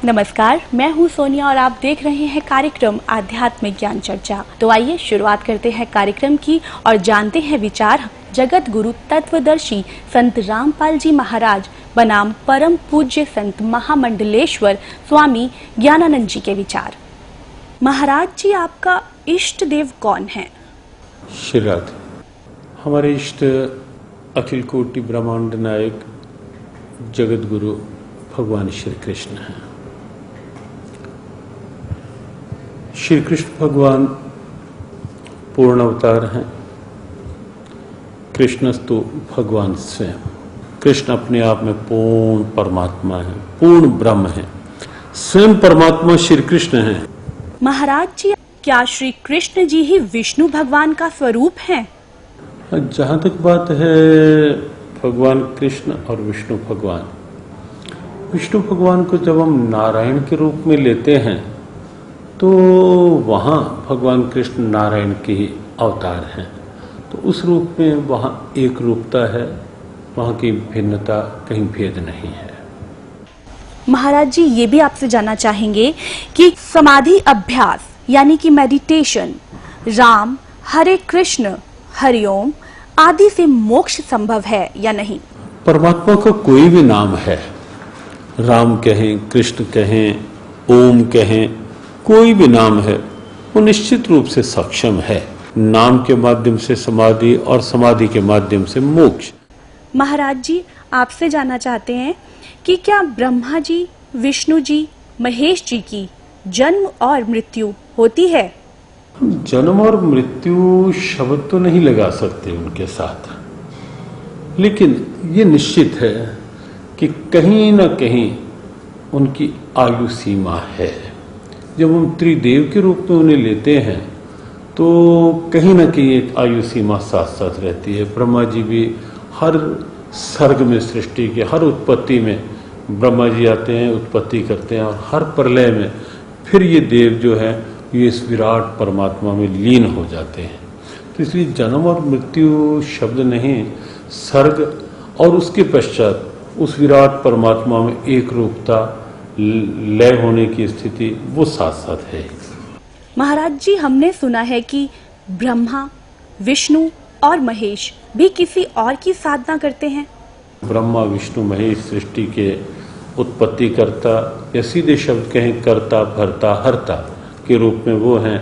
नमस्कार, मैं हूं सोनिया और आप देख रहे हैं कार्यक्रम आध्यात्मिक ज्ञान चर्चा। तो आइए शुरुआत करते हैं कार्यक्रम की और जानते हैं विचार जगत गुरु तत्वदर्शी संत रामपाल जी महाराज बनाम परम पूज्य संत महामंडलेश्वर स्वामी ज्ञानानंद जी के विचार। महाराज जी, आपका इष्ट देव कौन है? श्री राधे। हमारे इष्ट अखिल कोटि ब्रह्मांड नायक जगत गुरु भगवान श्री कृष्ण हैं। श्री कृष्ण भगवान पूर्ण अवतार हैं। कृष्णस्तु भगवान स्वयं। कृष्ण अपने आप में पूर्ण परमात्मा है, पूर्ण ब्रह्म है, स्वयं परमात्मा श्री कृष्ण हैं। महाराज जी, क्या श्री कृष्ण जी ही विष्णु भगवान का स्वरूप हैं? जहां तक बात है भगवान कृष्ण और विष्णु भगवान, विष्णु भगवान को जब हम नारायण के रूप में लेते हैं तो वहाँ भगवान कृष्ण नारायण के ही अवतार हैं। तो उस रूप में वहाँ एक रूपता है, वहाँ की भिन्नता कहीं भेद नहीं है। महाराज जी, ये भी आपसे जानना चाहेंगे कि समाधि अभ्यास यानी कि मेडिटेशन, राम, हरे कृष्ण, हरिओम आदि से मोक्ष संभव है या नहीं? परमात्मा का कोई भी नाम है, राम कहें, कृष्ण कहें, ओम कहें, कोई भी नाम है, वो निश्चित रूप से सक्षम है। नाम के माध्यम से समाधि और समाधि के माध्यम से मोक्ष। महाराज जी, आपसे जानना चाहते हैं कि क्या ब्रह्मा जी, विष्णु जी, महेश जी की जन्म और मृत्यु होती है? जन्म और मृत्यु शब्द तो नहीं लगा सकते उनके साथ, लेकिन ये निश्चित है कि कहीं न कहीं उनकी आयु सीमा है। जब हम त्रिदेव के रूप में उन्हें लेते हैं तो कहीं न कहीं एक आयु सीमा साथ साथ रहती है। ब्रह्मा जी भी हर सर्ग में, सृष्टि के हर उत्पत्ति में ब्रह्मा जी आते हैं, उत्पत्ति करते हैं, और हर प्रलय में फिर ये देव जो है ये इस विराट परमात्मा में लीन हो जाते हैं। तो इसलिए जन्म और मृत्यु शब्द नहीं, सर्ग और उसके पश्चात उस विराट परमात्मा में एक रूपता, लय होने की स्थिति, वो साथ साथ है। महाराज जी, हमने सुना है कि ब्रह्मा, विष्णु और महेश भी किसी और की साधना करते हैं। ब्रह्मा, विष्णु, महेश सृष्टि के उत्पत्ति करता या सीधे शब्द कहें कर्ता, भरता, हरता के रूप में वो हैं,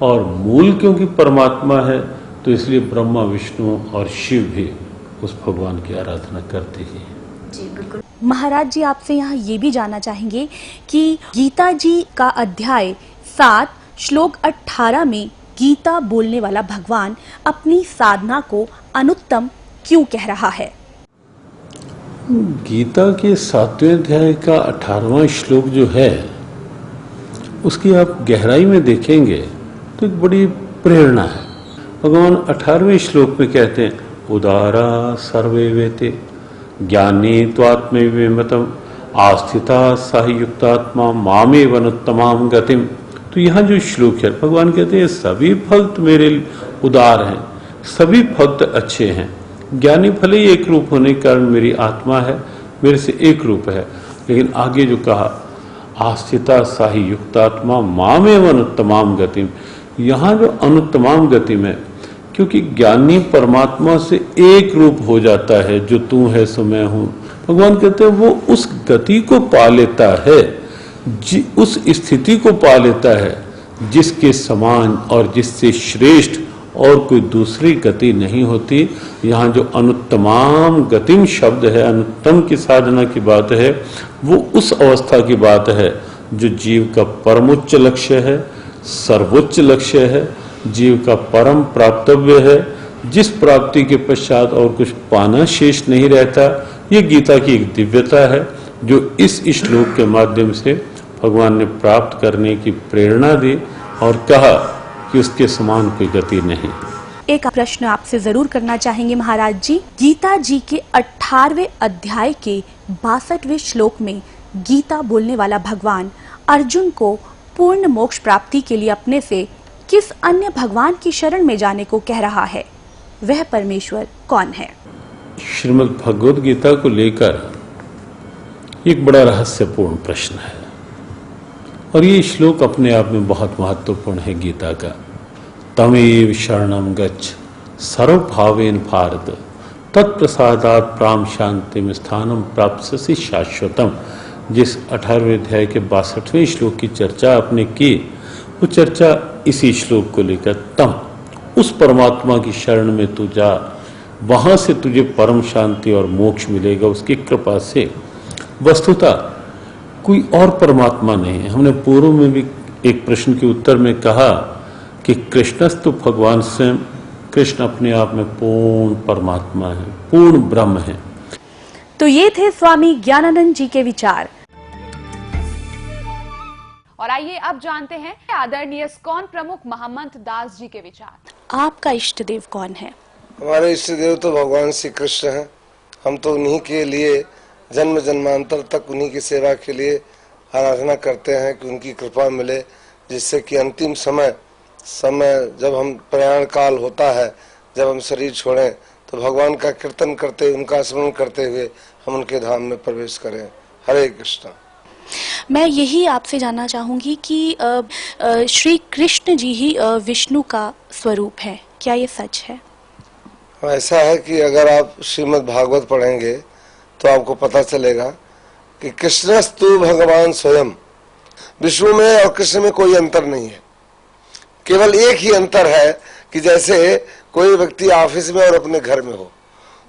और मूल क्योंकि परमात्मा है तो इसलिए ब्रह्मा, विष्णु और शिव भी उस भगवान की आराधना करते ही हैं। जी बिल्कुल। महाराज जी, आपसे यहाँ ये भी जानना चाहेंगे कि गीता जी का अध्याय 7 श्लोक 18 में गीता बोलने वाला भगवान अपनी साधना को अनुत्तम क्यों कह रहा है? गीता के 7वें अध्याय का 18वां श्लोक जो है, उसकी आप गहराई में देखेंगे तो एक बड़ी प्रेरणा है। भगवान 18वें श्लोक में कहते हैं, उदारा सर्वे वेते ज्ञानी त्वात्मविमतम आस्थिता सायुक्तात्मा मामेव अनुत्तमाम गतिम। तो यहाँ जो श्लोक है, भगवान कहते हैं सभी भक्त मेरे उदार हैं, सभी भक्त अच्छे हैं। ज्ञानी भले ही एक रूप होने के कारण मेरी आत्मा है, मेरे से एक रूप है, लेकिन आगे जो कहा आस्थिता साही युक्तात्मा मामेव अनुत्तमाम गतिम, यहाँ जो अनुत्तमाम गतिम है, क्योंकि ज्ञानी परमात्मा से एक रूप हो जाता है, जो तू है सो मैं हूं। भगवान कहते हैं वो उस गति को पा लेता है, उस स्थिति को पा लेता है जिसके समान और जिससे श्रेष्ठ और कोई दूसरी गति नहीं होती। यहाँ जो अनुत्तमाम गतिम शब्द है, अनुत्तम की साधना की बात है, वो उस अवस्था की बात है जो जीव का परमोच्च लक्ष्य है, सर्वोच्च लक्ष्य है, जीव का परम प्राप्तव्य है, जिस प्राप्ति के पश्चात और कुछ पाना शेष नहीं रहता। ये गीता की एक दिव्यता है जो इस श्लोक के माध्यम से भगवान ने प्राप्त करने की प्रेरणा दी और कहा कि उसके समान कोई गति नहीं। एक प्रश्न आपसे जरूर करना चाहेंगे महाराज जी। गीता जी के 18वें अध्याय के 62वें श्लोक में गीता बोलने वाला भगवान अर्जुन को पूर्ण मोक्ष प्राप्ति के लिए अपने से किस अन्य भगवान की शरण में जाने को कह रहा है? वह परमेश्वर कौन है? श्रीमद् भगवद गीता को लेकर एक बड़ा रहस्यपूर्ण प्रश्न है। और ये श्लोक अपने आप में बहुत महत्वपूर्ण है गीता का। तमेव शरणम गच्छ सर्वभावेन भारत तत्प्रसादात् प्राम शांतिम स्थानम प्राप्स्यसि शाश्वतम। जिस 18वें अध्याय के 62वें श्लोक की चर्चा आपने की, वो चर्चा इसी श्लोक को लेकर, तम उस परमात्मा की शरण में तू जा, वहां से तुझे परम शांति और मोक्ष मिलेगा उसकी कृपा से। वस्तुतः कोई और परमात्मा नहीं है। हमने पूर्व में भी एक प्रश्न के उत्तर में कहा कि कृष्णस्तु भगवान स्वयं, कृष्ण अपने आप में पूर्ण परमात्मा है, पूर्ण ब्रह्म है। तो ये थे स्वामी ज्ञानानंद जी के विचार। और आइए अब जानते हैं आदरणीय इस्कॉन प्रमुख महम्मद दास जी के विचार। आपका इष्ट देव कौन है? हमारे इष्ट देव तो भगवान श्री कृष्ण हैं। हम तो उन्हीं के लिए जन्म जन्मांतर तक उन्हीं की सेवा के लिए आराधना करते हैं कि उनकी कृपा मिले, जिससे कि अंतिम समय जब हम प्रयाण काल होता है, जब हम शरीर छोड़ें, तो भगवान का कीर्तन करते, उनका स्मरण करते हुए हम उनके धाम में प्रवेश करें। हरे कृष्ण। मैं यही आपसे जानना चाहूंगी कि श्री कृष्ण जी ही विष्णु का स्वरूप है, क्या ये सच है? ऐसा है कि अगर आप श्रीमद् भागवत पढ़ेंगे तो आपको पता चलेगा कि कृष्णस्तु भगवान स्वयं। विष्णु में और कृष्ण में कोई अंतर नहीं है, केवल एक ही अंतर है कि जैसे कोई व्यक्ति ऑफिस में और अपने घर में हो,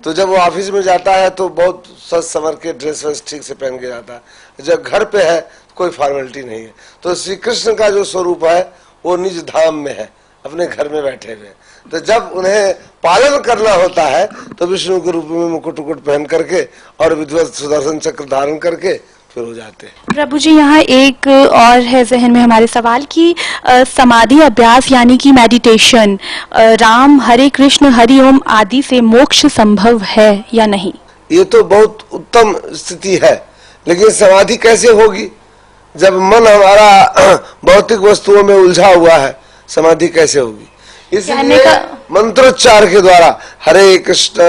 तो जब वो ऑफिस में जाता है तो बहुत सज संवर के ड्रेस वेस ठीक से पहन के जाता है। जब घर पे है तो कोई फॉर्मेलिटी नहीं है। तो श्री कृष्ण का जो स्वरूप है वो निज धाम में है, अपने घर में बैठे हुए। तो जब उन्हें पालन करना होता है तो विष्णु के रूप में मुकुट उकुट पहन करके और विधिवत सुदर्शन चक्र धारण करके फिर हो जाते हैं। प्रभु जी, यहाँ एक और है जहन में हमारे सवाल कि समाधि अभ्यास यानी कि मेडिटेशन, राम हरे कृष्ण हरि ओम आदि से मोक्ष संभव है या नहीं? ये तो बहुत उत्तम स्थिति है, लेकिन समाधि कैसे होगी जब मन हमारा भौतिक वस्तुओं में उलझा हुआ है? समाधि कैसे होगी? इसलिए मंत्रोच्चार के द्वारा हरे कृष्ण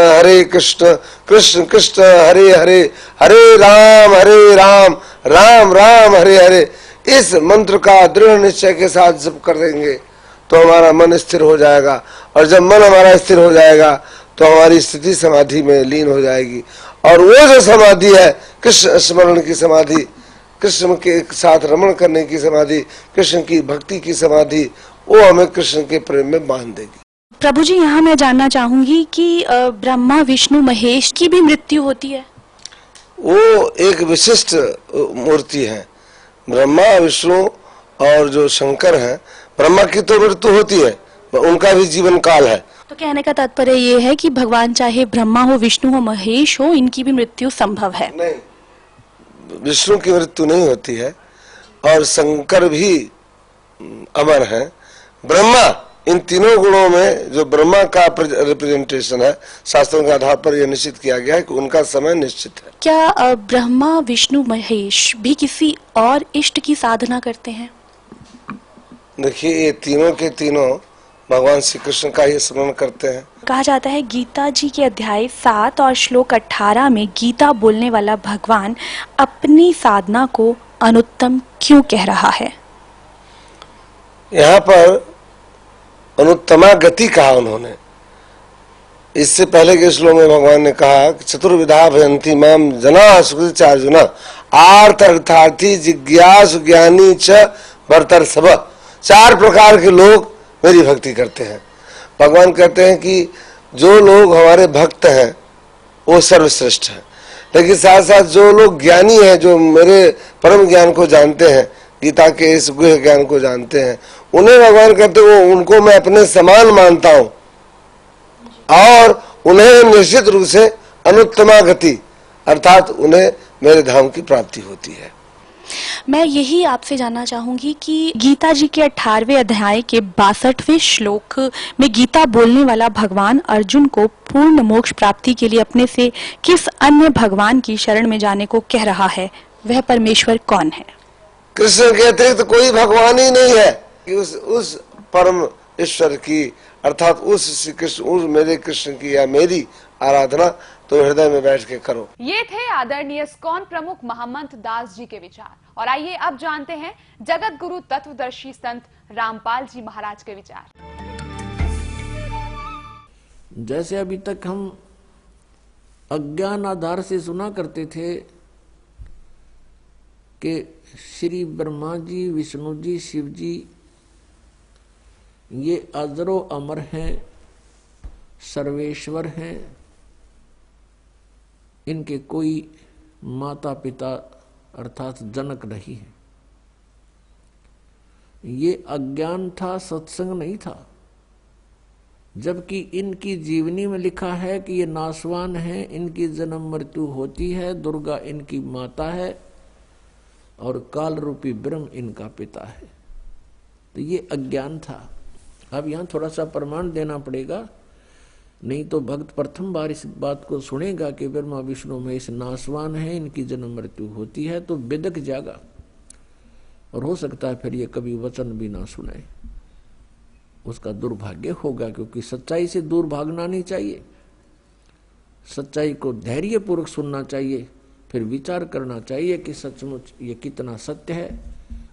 कृष्ण कृष्ण हरे हरे, हरे राम राम राम हरे हरे, इस मंत्र का दृढ़ निश्चय के साथ जप कर देंगे तो हमारा मन स्थिर हो जाएगा। और जब मन हमारा स्थिर हो जाएगा तो हमारी स्थिति समाधि में लीन हो जाएगी। और वो जो समाधि है कृष्ण स्मरण की समाधि, कृष्ण के साथ रमण करने की समाधि, कृष्ण की भक्ति की समाधि, वो हमें कृष्ण के प्रेम में बांध देगी। प्रभु जी, यहाँ मैं जानना चाहूंगी कि ब्रह्मा विष्णु महेश की भी मृत्यु होती है? वो एक विशिष्ट मूर्ति है। ब्रह्मा विष्णु और जो शंकर हैं, ब्रह्मा की तो मृत्यु होती है, उनका भी जीवन काल है। तो कहने का तात्पर्य ये है कि भगवान चाहे ब्रह्मा हो विष्णु हो महेश हो, इनकी भी मृत्यु संभव है? नहीं, विष्णु की मृत्यु नहीं होती है और शंकर भी अमर है। ब्रह्मा, इन तीनों गुणों में जो ब्रह्मा का रिप्रेजेंटेशन है, शास्त्रों के आधार पर यह निश्चित किया गया है कि उनका समय निश्चित है। क्या ब्रह्मा विष्णु महेश भी किसी और इष्ट की साधना करते हैं? देखिए, ये तीनों के तीनों भगवान श्री कृष्ण का ही स्मरण करते हैं। कहा जाता है गीता जी के अध्याय 7 और श्लोक 18 में गीता बोलने वाला भगवान अपनी साधना को अनुत्तम क्यों कह रहा है? यहाँ पर अनुत्तमा गति कहा उन्होंने। इससे पहले के श्लोक में भगवान ने कहा चतुर्विधा भयंती माम जना सुकृतिचार्जुन आर्थ अर्थार्थी जिज्ञासु ज्ञानी च भरतर सब। 4 प्रकार के लोग मेरी भक्ति करते हैं। भगवान कहते हैं कि जो लोग हमारे भक्त हैं वो सर्वश्रेष्ठ है, लेकिन साथ साथ जो लोग ज्ञानी हैं, जो मेरे परम ज्ञान को जानते हैं, गीता के इस गुह्य ज्ञान को जानते हैं, उन्हें भगवान कहते वो उनको मैं अपने समान मानता हूं और उन्हें निश्चित रूप से अनुत्तमा गति अर्थात उन्हें मेरे धाम की प्राप्ति होती है। मैं यही आपसे जानना चाहूंगी कि गीता जी के 18वें अध्याय के 62वें श्लोक में गीता बोलने वाला भगवान अर्जुन को पूर्ण मोक्ष प्राप्ति के लिए अपने से किस अन्य भगवान की शरण में जाने को कह रहा है? वह परमेश्वर कौन है? कृष्ण के अतिरिक्त तो कोई भगवान ही नहीं है कि उस परम ईश्वर की अर्थात उस श्री कृष्ण, उस मेरे कृष्ण की या मेरी आराधना तो हृदय में बैठ के करो। ये थे आदरणीय इस्कॉन प्रमुख महमंत दास जी के विचार। और आइए अब जानते हैं जगत गुरु तत्वदर्शी संत रामपाल जी महाराज के विचार। जैसे अभी तक हम अज्ञान आधार से सुना करते थे कि श्री ब्रह्मा जी, विष्णु जी, शिव जी ये अजरो अमर हैं, सर्वेश्वर हैं, इनके कोई माता पिता अर्थात जनक नहीं है। ये अज्ञान था, सत्संग नहीं था। जबकि इनकी जीवनी में लिखा है कि ये नासवान है, इनकी जन्म मृत्यु होती है, दुर्गा इनकी माता है और काल रूपी ब्रह्म इनका पिता है। तो ये अज्ञान था। अब यहाँ थोड़ा सा प्रमाण देना पड़ेगा, नहीं तो भक्त प्रथम बार इस बात को सुनेगा कि ब्रह्मा विष्णु महेश नासवान है, इनकी जन्म मृत्यु होती है, तो बिदक जाएगा और हो सकता है फिर ये कभी वचन भी ना सुने। उसका दुर्भाग्य होगा, क्योंकि सच्चाई से दूर भागना नहीं चाहिए। सच्चाई को धैर्यपूर्वक सुनना चाहिए, फिर विचार करना चाहिए कि सचमुच ये कितना सत्य है।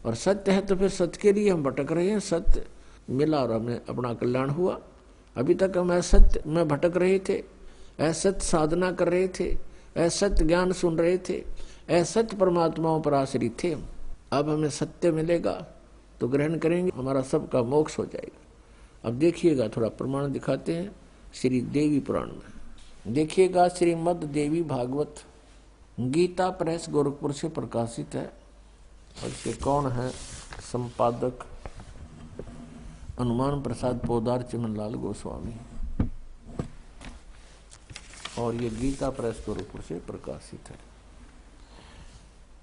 और सत्य है तो फिर सत्य के लिए हम भटक रहे हैं। सत्य मिला और हमें अपना कल्याण हुआ। अभी तक हम असत्य में भटक रहे थे, असत्य साधना कर रहे थे, असत्य ज्ञान सुन रहे थे, असत्य परमात्माओं पर आश्रित थे। अब हमें सत्य मिलेगा तो ग्रहण करेंगे, हमारा सबका मोक्ष हो जाएगा। अब देखिएगा, थोड़ा प्रमाण दिखाते हैं श्री देवी पुराण में। देखिएगा, श्रीमद् देवी भागवत गीता प्रेस गोरखपुर से प्रकाशित है। और इसके कौन है संपादक? हनुमान प्रसाद पोदार चिमनलाल गोस्वामी। और ये गीता प्रेस गोरखपुर से प्रकाशित है,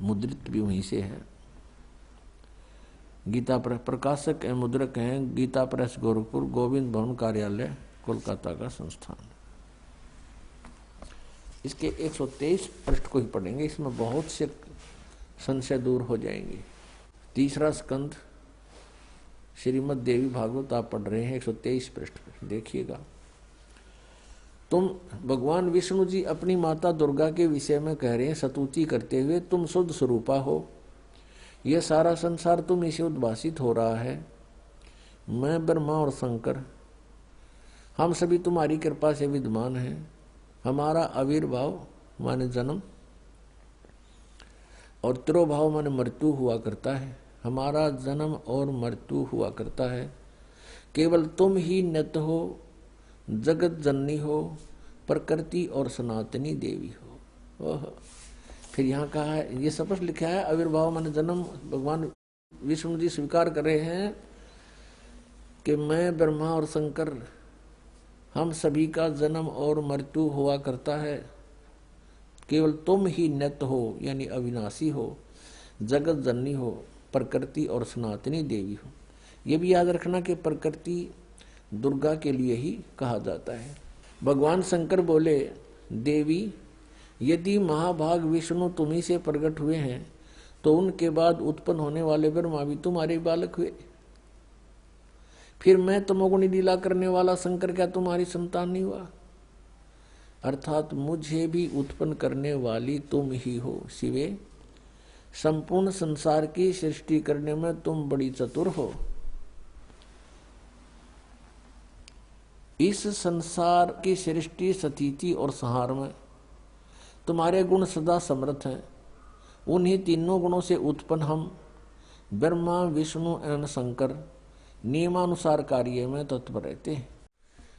मुद्रित भी वहीं से है। गीता प्रेस प्रकाशक एवं मुद्रक हैं गीता प्रेस गोरखपुर, गोविंद भवन कार्यालय, कोलकाता का संस्थान। इसके 123 पृष्ठ को ही पढ़ेंगे, इसमें बहुत से संशय दूर हो जाएंगे। तीसरा स्कंध श्रीमद् देवी भागवत आप पढ़ रहे हैं, 123 पृष्ठ पर देखिएगा। तुम भगवान विष्णु जी अपनी माता दुर्गा के विषय में कह रहे हैं स्तुति करते हुए, तुम शुद्ध स्वरूपा हो, यह सारा संसार तुम से उद्भासित हो रहा है। मैं ब्रह्मा और शंकर हम सभी तुम्हारी कृपा से विद्यमान हैं। हमारा आविर्भाव माने जन्म और तिरोभाव माने मृत्यु हुआ करता है। हमारा जन्म और मृत्यु हुआ करता है। केवल तुम ही नित्य हो, जगत जननी हो, प्रकृति और सनातनी देवी हो। ओह, फिर यहाँ कहा है, ये स्पष्ट लिखा है आविर्भाव माने जन्म। भगवान विष्णु जी स्वीकार कर रहे हैं कि मैं ब्रह्मा और शंकर हम सभी का जन्म और मृत्यु हुआ करता है। केवल तुम ही नित्य हो, यानी अविनाशी हो, जगत जननी हो, प्रकृति और सनातनी देवी हो। ये भी याद रखना कि प्रकृति दुर्गा के लिए ही कहा जाता है। भगवान शंकर बोले, देवी यदि महाभाग विष्णु तुम्ही से प्रकट हुए हैं तो उनके बाद उत्पन्न होने वाले ब्रह्मा भी तुम्हारे बालक हुए। फिर मैं तमोगुणी लीला करने वाला शंकर क्या तुम्हारी संतान नहीं हुआ? अर्थात मुझे भी उत्पन्न करने वाली तुम ही हो शिवे। संपूर्ण संसार की सृष्टि करने में तुम बड़ी चतुर हो। इस संसार की सृष्टि, स्थिति और संहार में तुम्हारे गुण सदा समर्थ हैं। उन्हीं तीनों गुणों से उत्पन्न हम ब्रह्मा, विष्णु एवं शंकर नियमानुसार कार्य में तत्पर रहते हैं।